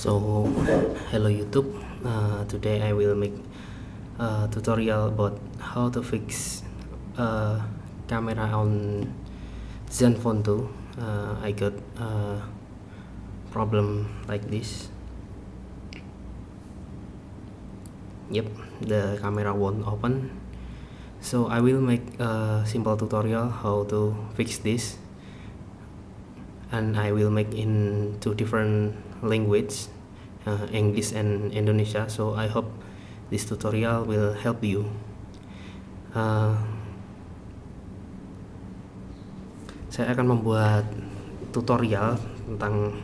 So, hello YouTube. Today I will make a tutorial about how to fix camera on Zenfone 2. I got a problem like this. Yep, the camera won't open. So I will make a simple tutorial how to fix this, and I will make in two different languages, English and Indonesia. So I hope this tutorial will help you. Saya akan membuat tutorial tentang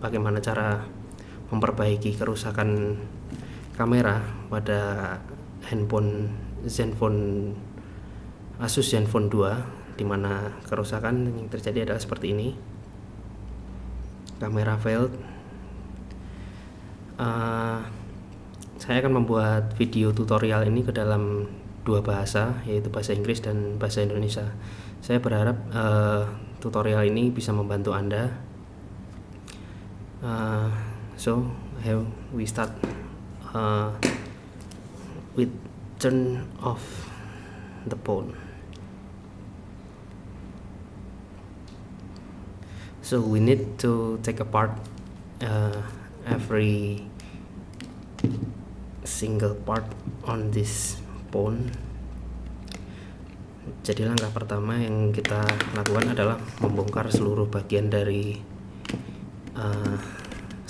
bagaimana cara memperbaiki kerusakan kamera pada handphone Zenfone Asus Zenfone 2, di mana kerusakan yang terjadi adalah seperti ini. Kamera failed. Saya akan membuat video tutorial ini ke dalam dua bahasa, yaitu bahasa Inggris dan bahasa Indonesia. Saya berharap tutorial ini bisa membantu Anda. So here we start with turn off the phone. So we need to take apart every single part on this phone. Jadi langkah pertama yang kita lakukan adalah membongkar seluruh bagian dari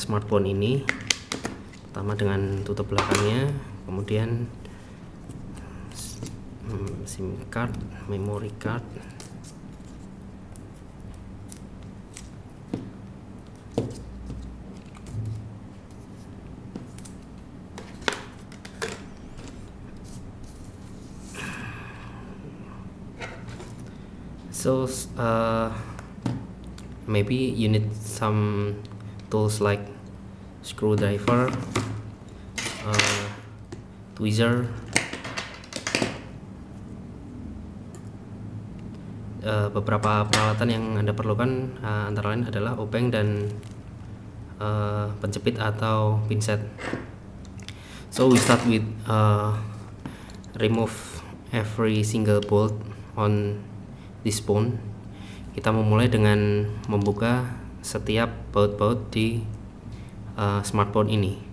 smartphone ini. Pertama dengan tutup belakangnya, kemudian SIM card, memory card, so maybe you need some tools like screwdriver, tweezer, beberapa peralatan yang Anda perlukan antara lain adalah obeng dan penjepit atau pinset. So we start with remove every single bolt on this phone. Kita memulai dengan membuka setiap baut-baut di smartphone ini.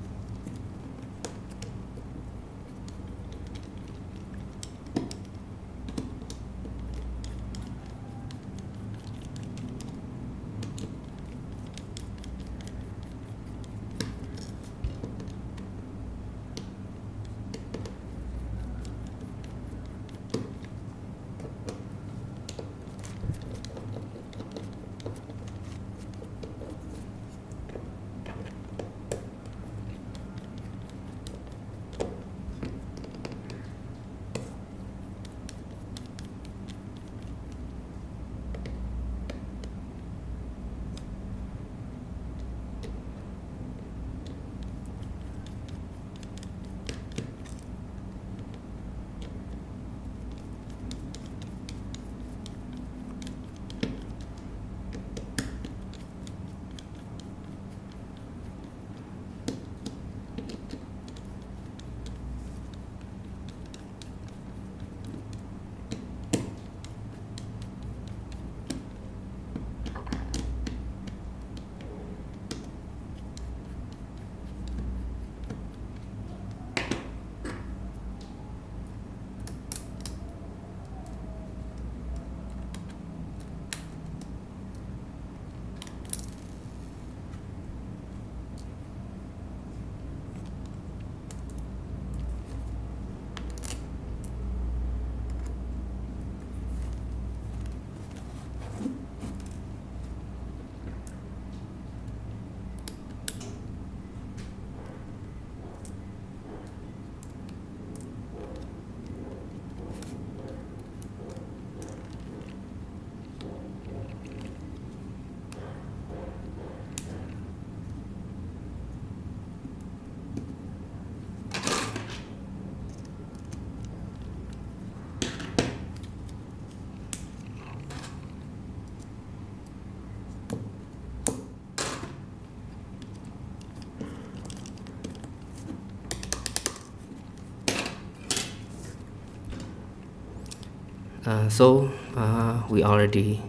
We already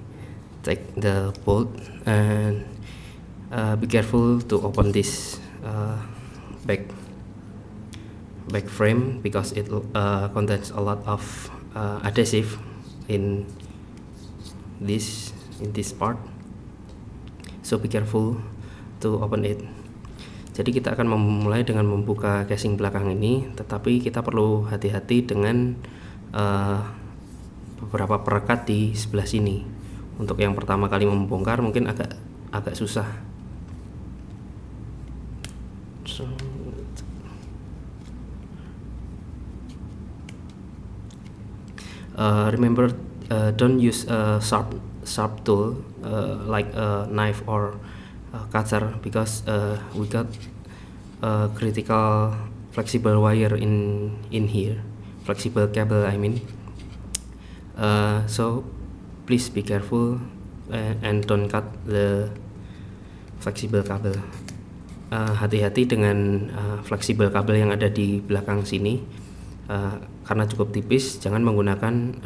take the bolt, and be careful to open this back frame because it contains a lot of adhesive in this part, so be careful to open it. Jadi kita akan memulai dengan membuka casing belakang ini, tetapi kita perlu hati-hati dengan beberapa perekat di sebelah sini. Untuk yang pertama kali membongkar mungkin agak susah. Remember, don't use a sharp tool like a knife or cutter, because we got a critical flexible wire in here, flexible cable I mean. So please be careful and don't cut the flexible cable. Hati-hati dengan flexible kabel yang ada di belakang sini, karena cukup tipis. Jangan menggunakan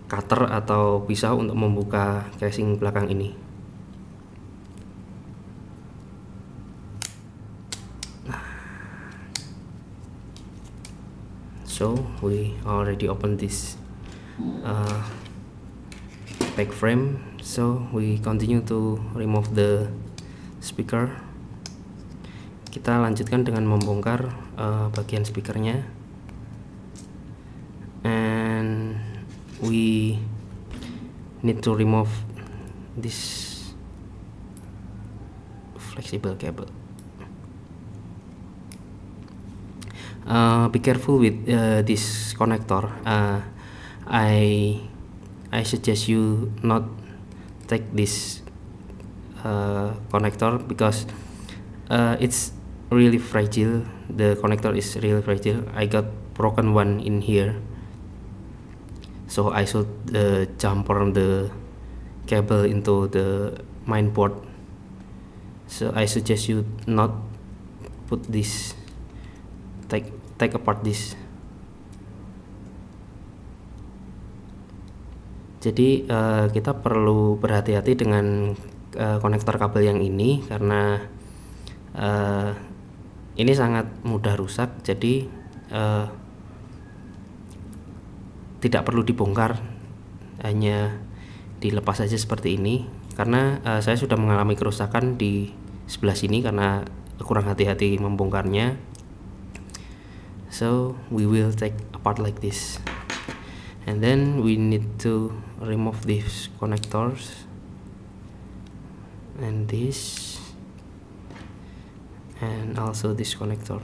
cutter atau pisau untuk membuka casing belakang ini. So we already opened this back frame, so we continue to remove the speaker. Kita lanjutkan dengan membongkar bagian speakernya, and we need to remove this flexible cable. Be careful with this connector. I suggest you not take this connector because it's really fragile. The connector is really fragile. I got broken one in here, so I should jumper the cable into the main board. So I suggest you not put this, take apart this. Jadi kita perlu berhati-hati dengan konektor kabel yang ini, karena ini sangat mudah rusak. Jadi tidak perlu dibongkar, hanya dilepas saja seperti ini. Karena saya sudah mengalami kerusakan di sebelah sini karena kurang hati-hati membongkarnya. So we will take apart like this, and then we need to remove these connectors and this, and also this connector.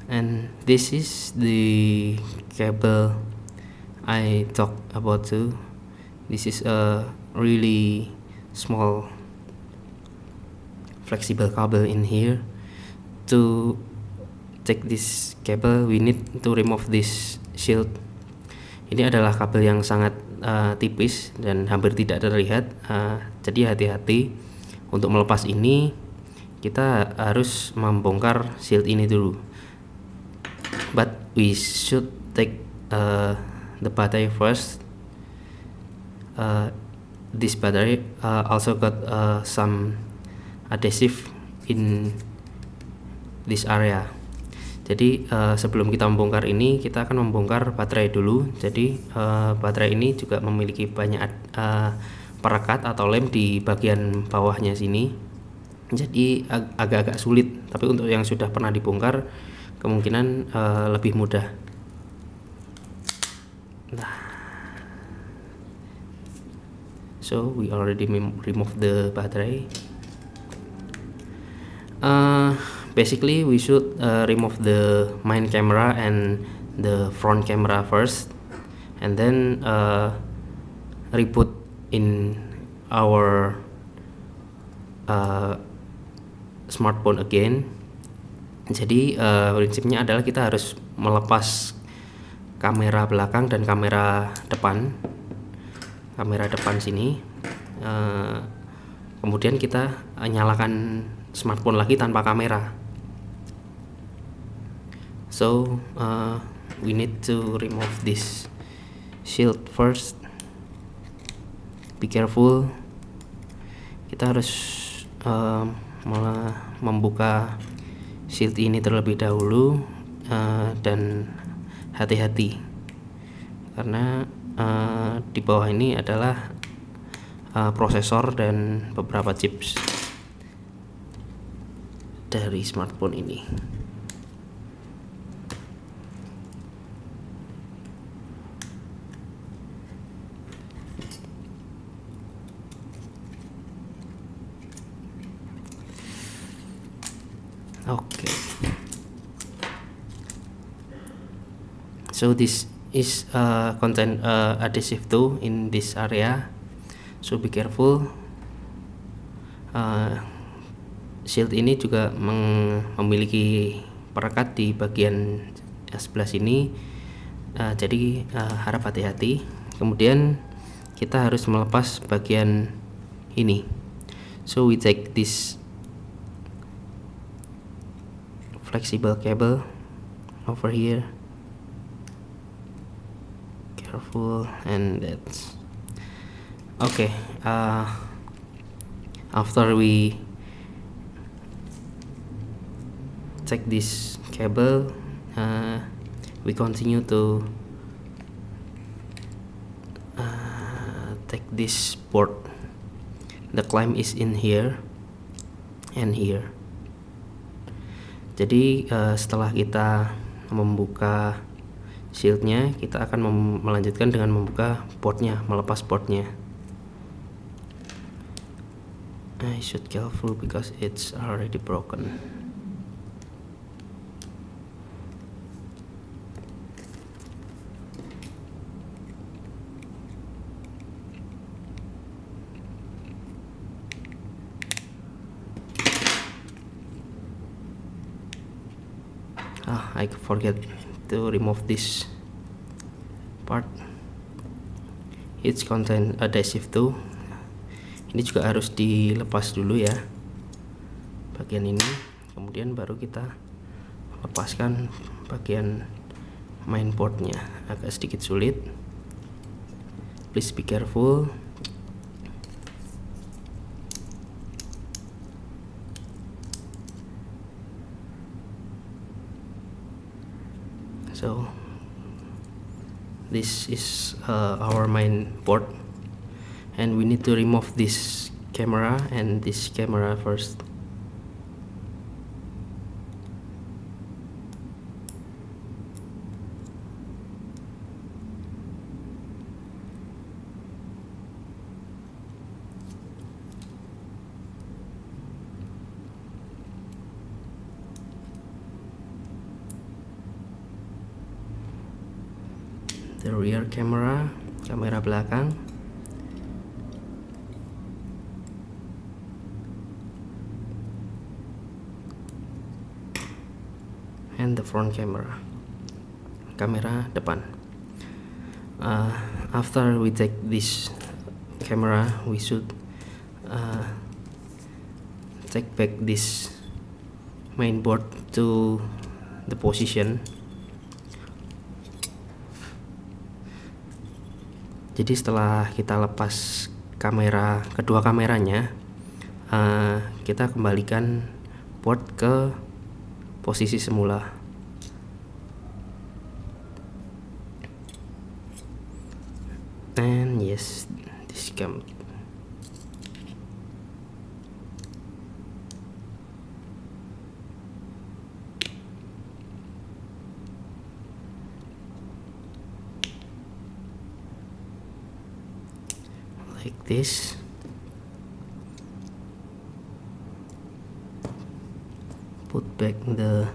And this is the cable I talked about too. This is a really small flexible cable in here. To take this cable, we need to remove this shield. Ini adalah kabel yang sangat tipis dan hampir tidak terlihat, jadi hati-hati. Untuk melepas ini kita harus membongkar shield ini dulu, but we should take the battery first. This battery also got some adhesive in this area. Jadi sebelum kita membongkar ini, kita akan membongkar baterai dulu. Jadi baterai ini juga memiliki banyak perekat atau lem di bagian bawahnya sini. Jadi agak-agak sulit, tapi untuk yang sudah pernah dibongkar kemungkinan lebih mudah. So we already remove the battery. Basically we should remove the main camera and the front camera first, and then reboot in our smartphone again. Jadi prinsipnya adalah kita harus melepas kamera belakang dan kamera depan sini, kemudian kita nyalakan smartphone lagi tanpa kamera. So we need to remove this shield first. Be careful, kita harus membuka shield ini terlebih dahulu, dan hati-hati karena di bawah ini adalah prosesor dan beberapa chips dari smartphone ini. Okay, so this is contain adhesive too in this area, so be careful. Shield ini juga memiliki perekat di bagian sebelah sini, jadi harap hati-hati. Kemudian kita harus melepas bagian ini, so we take this flexible cable over here, careful, and that's okay. After we take this cable, we continue to take this port. The clamp is in here and here. Jadi setelah kita membuka shieldnya, kita akan melanjutkan dengan membuka portnya, melepas portnya. I should careful because it's already broken. I forget to remove this part. It's contain adhesive too. Ini juga harus dilepas dulu ya, bagian ini. Kemudian baru kita lepaskan bagian main portnya. Agak sedikit sulit. Please be careful. So this is our main port, and we need to remove this camera and this camera first. The rear camera, kamera belakang. And the front camera, kamera depan. After we take this camera, we should take back this main board to the position. Jadi setelah kita lepas kedua kameranya, kita kembalikan port ke posisi semula. And yes, this cam. Like this. Put back the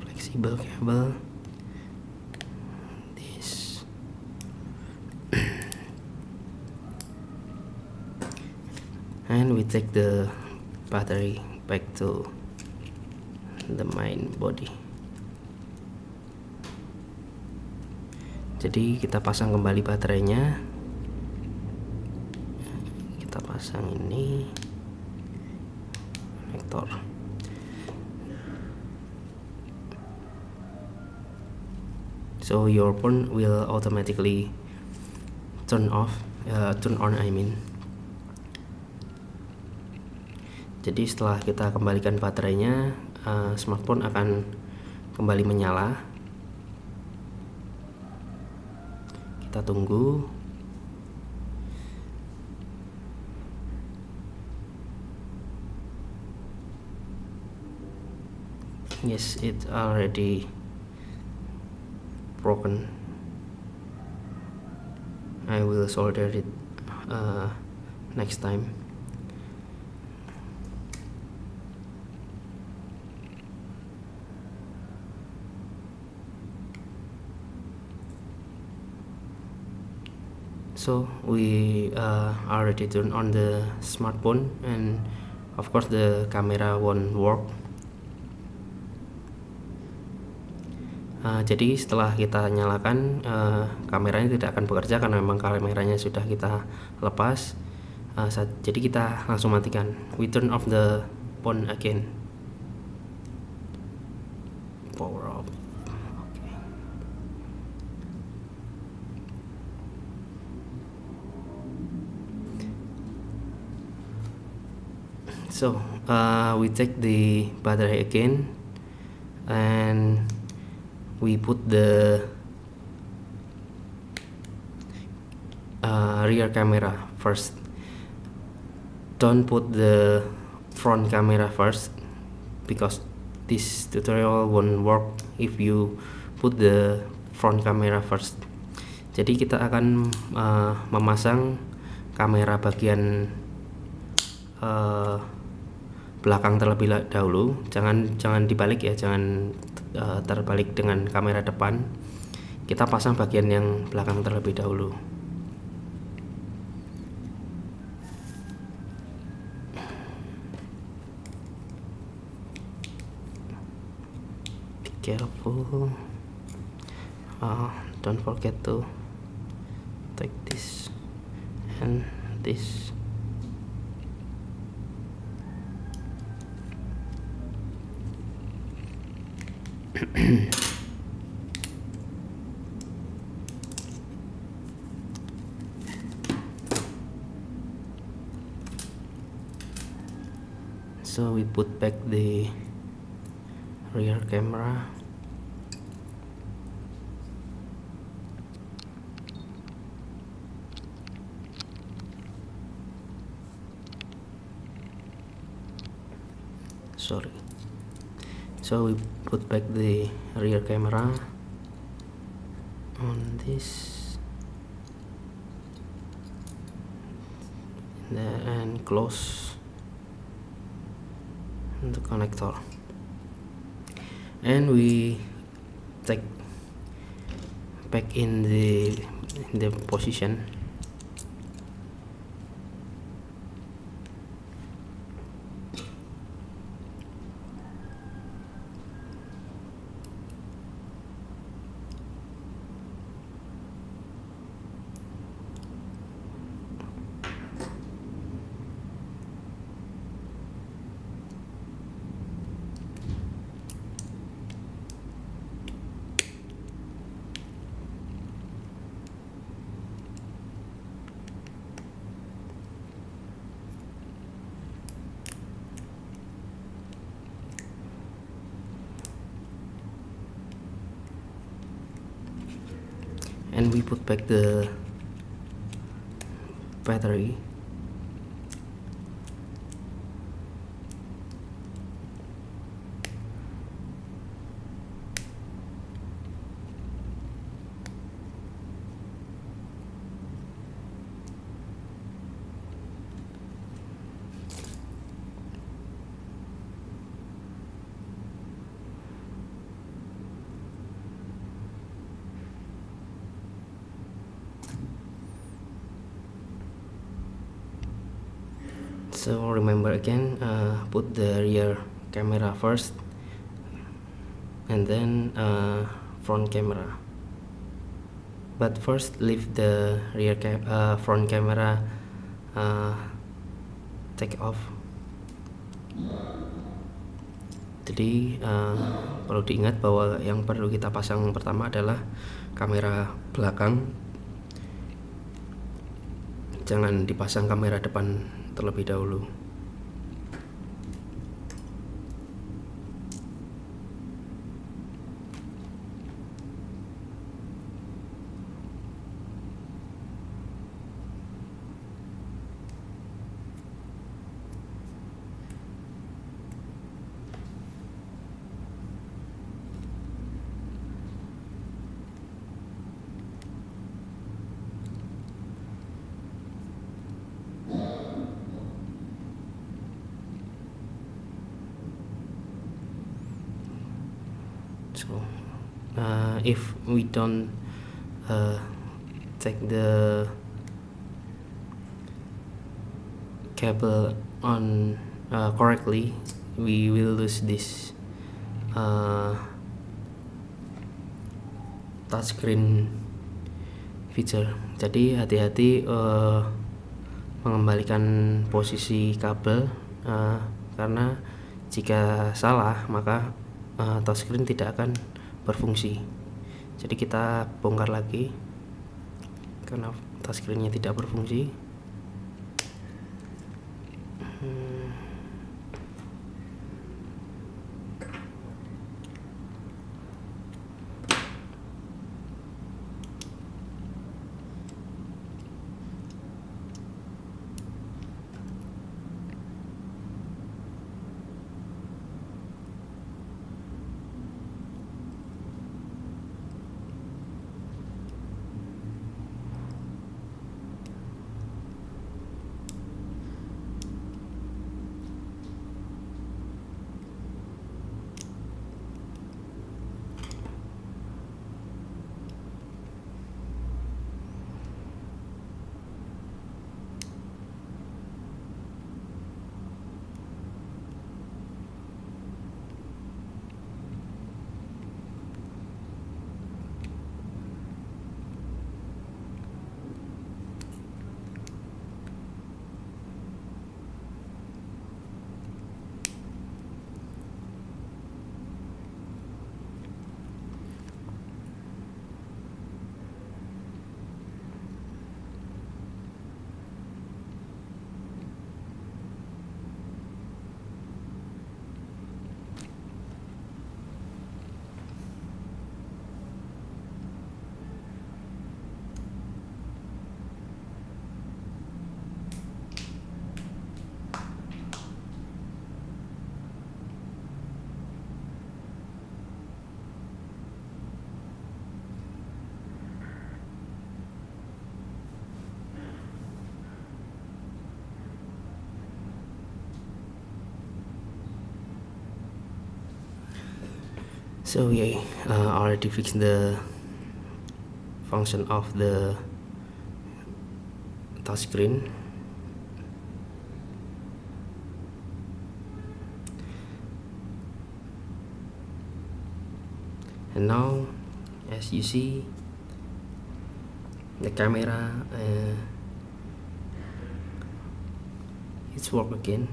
flexible cable. This. And we take the battery back to the main body. Jadi kita pasang kembali baterainya. Kita pasang ini. connector. So your phone will automatically turn on I mean. Jadi setelah kita kembalikan baterainya, smartphone akan kembali menyala. Kita tunggu. Yes, it's already broken. I will solder it next time. So we already turned on the smartphone, and of course the camera won't work. Jadi setelah kita nyalakan, kameranya tidak akan bekerja karena memang kameranya sudah kita lepas. Jadi kita langsung matikan. We turn off the phone again. Power off. Okay. So we take the battery again, and we put the rear camera first. Don't put the front camera first, because this tutorial won't work if you put the front camera first. Jadi kita akan memasang kamera bagian belakang terlebih dahulu. Jangan dibalik ya, jangan terbalik dengan kamera depan. Kita pasang bagian yang belakang terlebih dahulu. Be careful. Don't forget to take this and this. So we put back the rear camera. Sorry. So we put back the rear camera on this and close the connector, and we take back in the position. And we put back the battery. So remember again, put the rear camera first, and then front camera. But first leave the front camera take off. Jadi perlu diingat bahwa yang perlu kita pasang pertama adalah kamera belakang, jangan dipasang kamera depan terlebih dahulu. So if we don't take the cable on correctly, we will lose this touchscreen feature. Jadi hati-hati mengembalikan posisi kabel, karena jika salah maka touchscreen tidak akan berfungsi. Jadi kita bongkar lagi karena touchscreennya tidak berfungsi. So yeah, already fixed the function of the touchscreen. And now, as you see, the camera it's work again.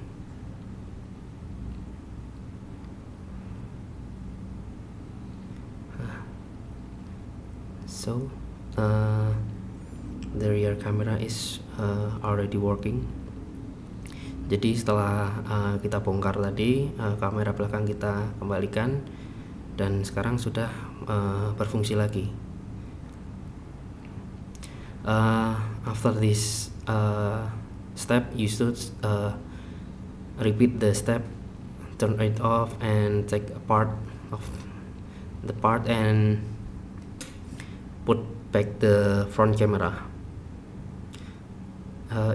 So the rear camera is already working. Jadi setelah kita bongkar tadi, kamera belakang kita kembalikan dan sekarang sudah berfungsi lagi. After this step, you should repeat the step, turn it off and take a part of the part and put back the front camera.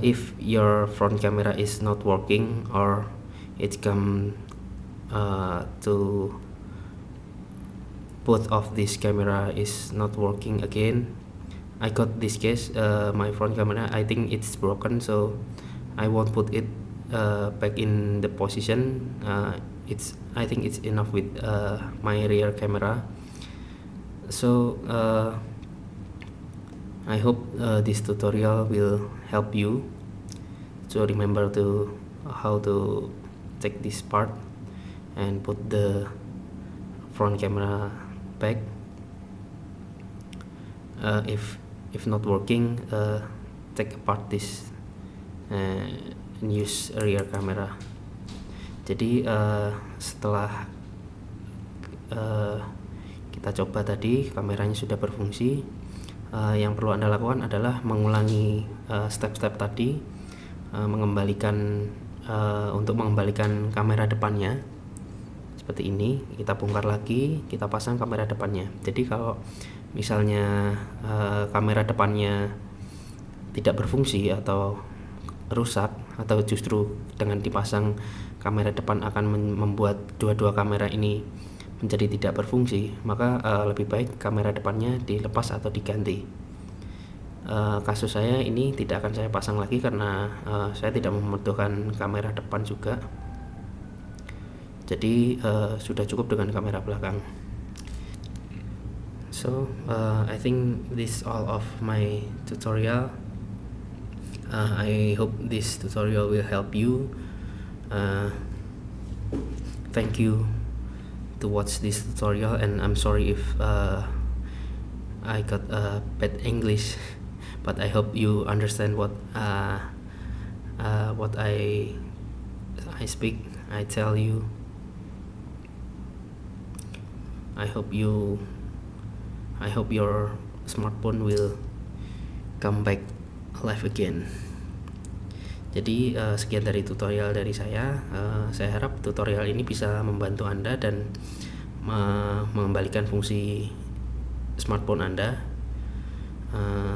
If your front camera is not working or it come to both of this camera is not working again, I got this case, my front camera, I think it's broken, so I won't put it back in the position. I think it's enough with my rear camera. So I hope this tutorial will help you to remember to how to take this part and put the front camera back. If not working, take apart this and use rear camera. Jadi setelah kita coba tadi kameranya sudah berfungsi, yang perlu Anda lakukan adalah mengulangi step-step tadi, untuk mengembalikan kamera depannya seperti ini. Kita bongkar lagi, kita pasang kamera depannya. Jadi kalau misalnya kamera depannya tidak berfungsi atau rusak, atau justru dengan dipasang kamera depan akan membuat dua-dua kamera ini menjadi tidak berfungsi, maka lebih baik kamera depannya dilepas atau diganti. Kasus saya ini tidak akan saya pasang lagi karena saya tidak membutuhkan kamera depan juga. Jadi sudah cukup dengan kamera belakang. So I think this all of my tutorial. I hope this tutorial will help you. Thank you to watch this tutorial, and I'm sorry if I got bad English, but I hope you understand what I speak, I tell you. I hope your smartphone will come back alive again. Jadi sekian dari tutorial dari saya. Saya harap tutorial ini bisa membantu Anda dan mengembalikan fungsi smartphone Anda.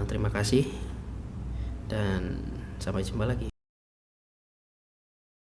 Terima kasih dan sampai jumpa lagi.